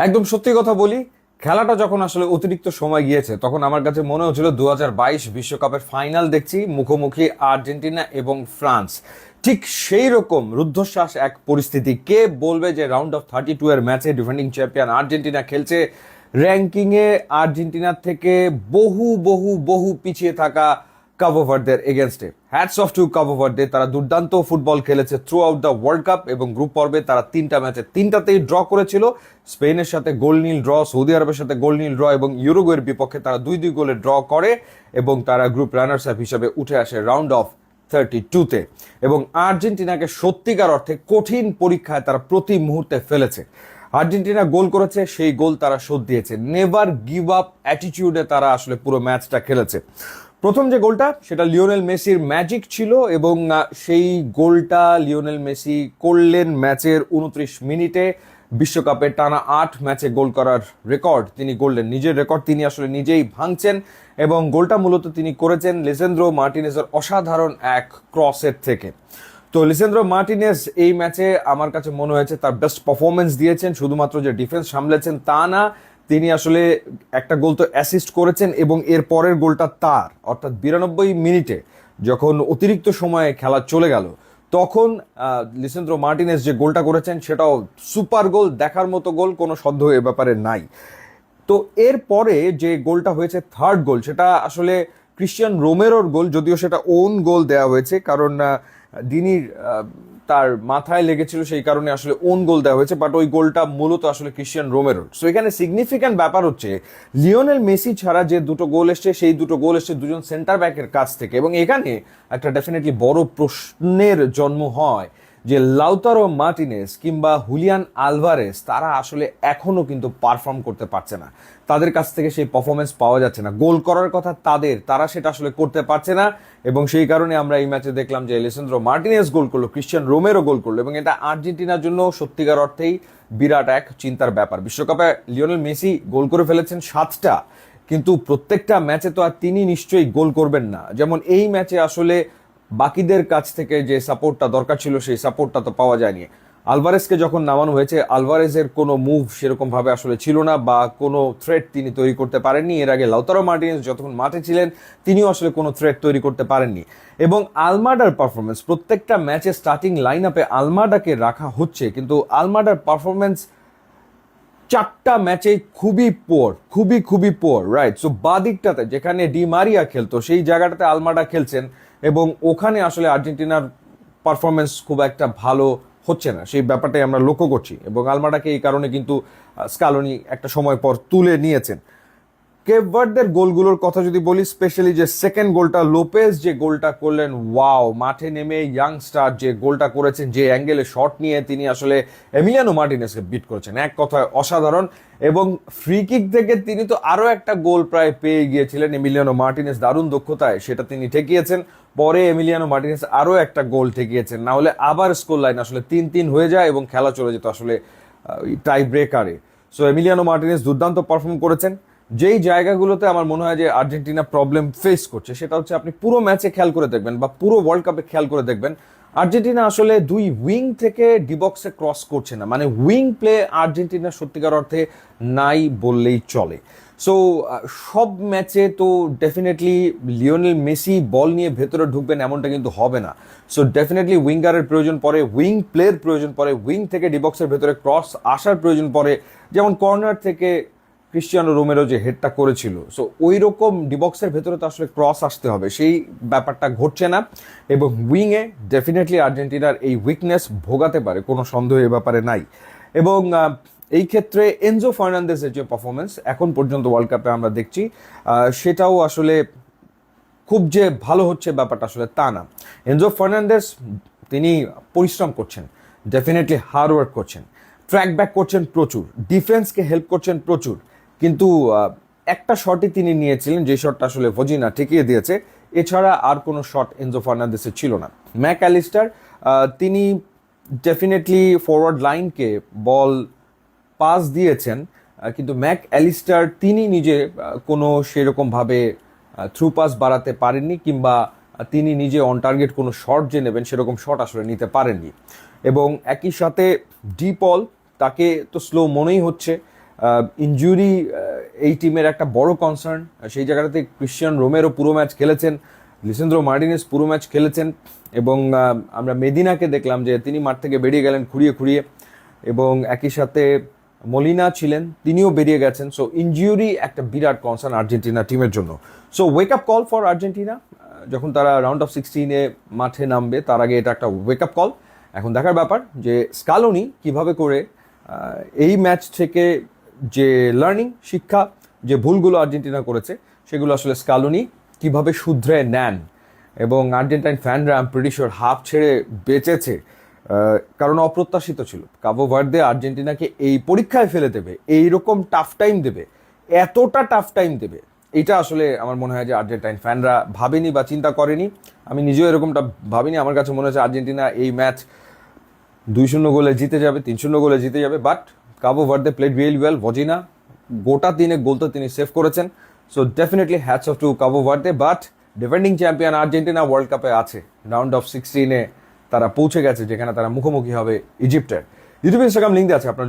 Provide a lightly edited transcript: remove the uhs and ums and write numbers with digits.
একদম সত্যি কথা বলি, খেলাটা যখন আসলে অতিরিক্ত সময় গিয়েছে তখন আমার কাছে মনে হচ্ছিল 2022 বিশ্বকাপের ফাইনাল দেখছি, মুখোমুখি আর্জেন্টিনা এবং ফ্রান্স। ঠিক সেই রকম রুদ্ধশ্বাস এক পরিস্থিতি। কে বলবে যে রাউন্ড অফ 32 এর ম্যাচে ডিফেন্ডিং চ্যাম্পিয়ন আর্জেন্টিনা খেলছে র্যাঙ্কিংয়ে আর্জেন্টিনার থেকে বহু বহু বহু পিছিয়ে থাকা কাবো ভার্দের এগেনস্টে। Hats off to Cabo Verde, তারা দুর্দান্ত ফুটবল খেলেছে through out the world cup এবং গ্রুপ পর্বে তারা তিনটা ম্যাচে তিনটাতেই ড্র করেছিল। স্পেনের সাথে গোল নীল ড্র, সৌদি আরবের সাথে গোল নীল ড্র এবং ইউরুগুয়ের বিপক্ষে তারা 2-2 গোলে ড্র করে এবং তারা গ্রুপ রানার্স আপ হিসেবে উঠে আসে রাউন্ড অফ 32-তে। এবং আর্জেন্টিনাকে সত্যিকার অর্থে কঠিন পরীক্ষায় তারা প্রতি মুহূর্তে ফেলেছে। আর্জেন্টিনা গোল করেছে, সেই গোল তারা শোধ দিয়েছে। নেভার গিভ আপ অ্যাটিটিউডে তারা আসলে পুরো ম্যাচটা খেলেছে। প্রথম যে গোলটা সেটা লিওনেল মেসির ম্যাজিক ছিল এবং সেই গোলটা লিওনেল মেসি করলেন ম্যাচের 29 মিনিটে। বিশ্বকাপে টানা 8 ম্যাচে গোল করার রেকর্ড তিনি গড়লেন, নিজের রেকর্ড তিনি আসলে নিজেই ভাঙছেন। এবং গোলটা মূলত তিনি করেছেন লিসেন্দ্রো মার্টিনেজের অসাধারণ এক ক্রসের থেকে। তো লিসেন্দ্রো মার্টিনেজ এই ম্যাচে আমার কাছে মনে হয়েছে তার বেস্ট পারফরমেন্স দিয়েছেন। শুধুমাত্র যে ডিফেন্স সামলেছেন তা না, তিনি আসলে একটা গোল তো অ্যাসিস্ট করেছেন এবং এর পরের গোলটা তার, অর্থাৎ 92 মিনিটে যখন অতিরিক্ত সময়ে খেলা চলে গেল তখন লিসেন্দ্রো মার্টিনেজ যে গোলটা করেছেন সেটাও সুপার গোল, দেখার মতো গোল, কোনো সন্দেহ এ ব্যাপারে নাই। তো এর পরে যে গোলটা হয়েছে থার্ড গোল, সেটা আসলে ক্রিশ্চিয়ান রোমেরোর গোল, যদিও সেটা ওন গোল দেওয়া হয়েছে কারণ দিনির তার মাথায় লেগেছিল, সেই কারণে আসলে ওন গোল দেওয়া হয়েছে, বাট ওই গোলটা মূলত আসলে ক্রিশ্চিয়ান রোমেরোর। সো এখানে সিগনিফিক্যান্ট ব্যাপার হচ্ছে লিওনেল মেসি ছাড়া যে দুটো গোল এসছে সেই দুটো গোল এসছে দুজন সেন্টার ব্যাকের কাছ থেকে। এবং এখানে একটা ডেফিনেটলি বড় প্রশ্নের জন্ম হয় যে লাউতারো মার্টিনেজ কিংবা হুলিয়ান আলভারেস তারা আসলে এখনো কিন্তু পারফর্ম করতে পারছে না, তাদের কাছ থেকে সেই পারফরমেন্স পাওয়া যাচ্ছে না। গোল করার কথা তাদের, তারা সেটা আসলে করতে পারছে না এবং সেই কারণে আমরা এই ম্যাচে দেখলাম যে লিসেন্দ্রো মার্টিনেজ গোল করলো, ক্রিশ্চিয়ান রোমেরো গোল করলো এবং এটা আর্জেন্টিনার জন্য সত্যিকার অর্থেই বিরাট এক চিন্তার ব্যাপার। বিশ্বকাপে লিওনেল মেসি গোল করে ফেলেছেন 7টা, কিন্তু প্রত্যেকটা ম্যাচে তো আর তিনি নিশ্চয়ই গোল করবেন না। যেমন এই ম্যাচে আসলে বাকিদের কাছ থেকে যে সাপোর্টটা দরকার ছিল সেই সাপোর্টটা তো পাওয়া যায়নি। আলভারেজকে যখন নামানো হয়েছে, আলভারেজের কোনো মুভ সেরকম ভাবে আসলে ছিল না বা কোনো থ্রেট তিনি তৈরি করতে পারেননি। এর আগে লাউতারো মার্টিনেজ যতক্ষণ মাঠে ছিলেন তিনিও আসলে কোনো থ্রেট তৈরি করতে পারেননি। এবং আলমাডার পারফরমেন্স, প্রত্যেকটা ম্যাচে স্টার্টিং লাইন আপে আলমাডাকে রাখা হচ্ছে, কিন্তু আলমাডার পারফরমেন্স 4টা ম্যাচে খুবই পোর, খুবই খুবই পোর, রাইট? সো বাদিকটাতে যেখানে ডি মারিয়া খেলতো সেই জায়গাটাতে আলমাডা খেলছেন এবং ওখানে আসলে আর্জেন্টিনার পারফরমেন্স খুব একটা ভালো হচ্ছে না, সেই ব্যাপারটাই আমরা লক্ষ্য করছি। এবং আলমাডাকে এই কারণে কিন্তু স্কালোনি একটা সময় পর তুলে নিয়েছেন। কেপ ভার্দের গোলগুলোর কথা যদি বলি, স্পেশালি যে সেকেন্ড গোলটা, লোপেজ যে গোলটা করলেন, ওয়াও! মাঠে নেমে ইয়াংস্টার যে গোলটা করেছেন, যে অ্যাঙ্গেলে শট নিয়ে তিনি আসলে এমিলিয়ানো মার্টিনেজকে বিট করেছেন, এক কথায় অসাধারণ। এবং ফ্রি কিক থেকে তিনি তো আরও একটা গোল প্রায় পেয়ে গিয়েছিলেন, এমিলিয়ানো মার্টিনেজ দারুণ দক্ষতায় সেটা তিনি ঠেকিয়েছেন। পরে এমিলিয়ানো মার্টিনেজ আরও একটা গোল ঠেকিয়েছেন, না হলে আবার স্কোর লাইন আসলে 3-3 হয়ে যায় এবং খেলা চলে যেত আসলে টাই ব্রেকারে। সো এমিলিয়ানো মার্টিনেজ দুর্দান্ত পারফর্ম করেছেন। যেই জায়গাগুলোতে আমার মনে হয় যে আর্জেন্টিনা প্রবলেম ফেস করছে সেটা হচ্ছে, আপনি পুরো ম্যাচে খেয়াল করে দেখবেন বা পুরো ওয়ার্ল্ড কাপে খেয়াল করে দেখবেন, আর্জেন্টিনা আসলে দুই উইং থেকে ডিবক্সে ক্রস করছে না। মানে উইং প্লে আর্জেন্টিনা সত্যিকার অর্থে নাই বললেই চলে। সো সব ম্যাচে তো ডেফিনেটলি লিওনেল মেসি বল নিয়ে ভেতরে ঢুকবেন এমনটা কিন্তু হবে না। সো ডেফিনেটলি উইঙ্গারের প্রয়োজন পড়ে, উইং প্লের প্রয়োজন পড়ে, উইং থেকে ডিবক্সের ভেতরে ক্রস আসার প্রয়োজন পড়ে। যেমন কর্নার থেকে ক্রিশ্চিয়ানো রোমেরো যে হেডটা করেছিল, সো ওই রকম ডিবক্সের ভেতরে তো আসলে ক্রস আসতে হবে, সেই ব্যাপারটা ঘটছে না। এবং উইংয়ে ডেফিনেটলি আর্জেন্টিনার এই উইকনেস ভোগাতে পারে, কোনো সন্দেহ এ ব্যাপারে নাই। এবং এই ক্ষেত্রে এনজো ফার্নান্দেজের যে পারফরমেন্স এখন পর্যন্ত ওয়ার্ল্ড কাপে আমরা দেখছি, সেটাও আসলে খুব যে ভালো হচ্ছে ব্যাপারটা আসলে তা না। এনজো ফার্নান্দেজ তিনি পরিশ্রম করছেন, ডেফিনেটলি হার্ড ওয়ার্ক করছেন, ট্র্যাক ব্যাক করছেন প্রচুর, ডিফেন্সকে হেল্প করছেন প্রচুর, কিন্তু একটা শটই তিনি নিয়েছিলেন যে শটটা আসলে ভজিনা ঠেকিয়ে দিয়েছে, এছাড়া আর কোনো শট এনজো ফার্নান্দেসের ছিল না। ম্যাক অ্যালিস্টার তিনি ডেফিনেটলি ফরওয়ার্ড লাইনকে বল পাস দিয়েছেন, কিন্তু ম্যাক অ্যালিস্টার তিনি নিজে কোনো সেরকমভাবে থ্রু পাস বাড়াতে পারেননি কিংবা তিনি নিজে অন টার্গেট কোনো শট যে নেবেন সেরকম শট আসলে নিতে পারেননি। এবং একই সাথে ডি পল, তাকে তো স্লো মনেই হচ্ছে, ইনজুরি এই টিমের একটা বড় কনসার্ন। সেই জায়গাটাতে ক্রিশ্চিয়ান রোমেরো পুরো ম্যাচ খেলেছেন, লিসেন্দ্রো মার্টিনেজ পুরো ম্যাচ খেলেছেন, এবং আমরা মেদিনাকে দেখলাম যে তিনি মাঠ থেকে বেরিয়ে গেলেন খুঁড়িয়ে খুঁড়িয়ে, এবং একই সাথে মলিনা ছিলেন, তিনিও বেরিয়ে গেছেন। সো ইনজুরি একটা বিরাট কনসার্ন আর্জেন্টিনা টিমের জন্য। So wake up call for Argentina, যখন তারা রাউন্ড অফ 16-এ মাঠে নামবে তার আগে এটা একটা ওয়েক আপ কল। এখন দেখার ব্যাপার যে স্কালোনি কিভাবে করে এই ম্যাচ থেকে যে লার্নিং, শিক্ষা, যে ভুলগুলো আর্জেন্টিনা করেছে সেগুলো আসলে স্কালোনি কিভাবে শুধরে নেন। এবং আর্জেন্টাইন ফ্যানরা আই এম প্রিটি শিওর হাফ ছেড়ে বেঁচেছে, কারণ অপ্রত্যাশিত ছিল কাবো ভার্দে আর্জেন্টিনাকে এই পরীক্ষায় ফেলে দেবে, এইরকম টাফ টাইম দেবে, এতটা টাফ টাইম দেবে, এটা আসলে আমার মনে হয় যে আর্জেন্টাইন ফ্যানরা ভাবেনি বা চিন্তা করেনি। আমি নিজেও এরকমটা ভাবিনি। আমার কাছে মনে হচ্ছে আর্জেন্টিনা এই ম্যাচ 2-0 গোলে জিতে যাবে, 3-0 গোলে জিতে যাবে। But Cabo Verde played really well. Vozinha গোটা 3 গোল তো তিনি সেভ করেছেন। So definitely hats off to Cabo Verde. But defending champion Argentina world কাপে আছে, রাউন্ড অফ 16-এ তারা পৌঁছে গেছে, যেখানে তারা মুখোমুখি হবে ইজিপ্টের। ইউটিউব ইনস্টাগ্রাম লিঙ্ক আছে আপনার